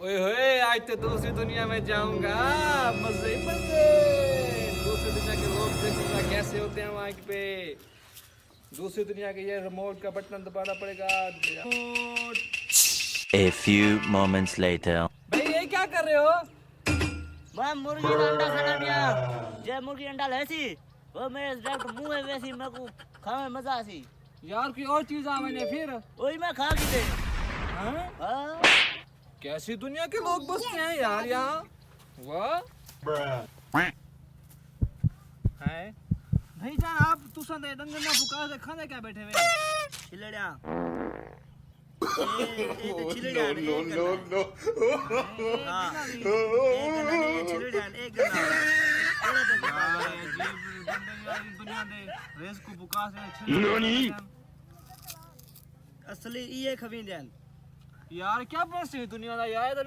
ओए होए आज तो दूसरी दुनिया में जाऊंगा, मजे मजे। दूसरी दुनिया के लोग देखूंगा कैसे होते हैं वहाँ पे। दूसरी दुनिया के ये रिमोट का बटन दबाना पड़ेगा। A few moments later. भाई ये क्या कर रहे हो? मैं मुर्गी का अंडा खाना दिया। जे मुर्गी अंडा लेसी वो मेरे डायरेक्ट मुंह में वैसी मेरे को खाने में मजा आसी। यार कोई और चीज आ मैंने फिर वही मैं खा की दे। हाँ? कैसी दुनिया के लोग बसते हैं यार यहाँ। वाह है भाई जान, आप तुसन दे डंगर ना बुका से खाने क्या बैठे हुए? छिलड़िया ए तो छिलड़िया नो हां एक छिलड़िया एक गना दुनिया दे रेस को बुका से छिलड़िया असली ये खवीं देन यार क्या बस दुनिया दा यार।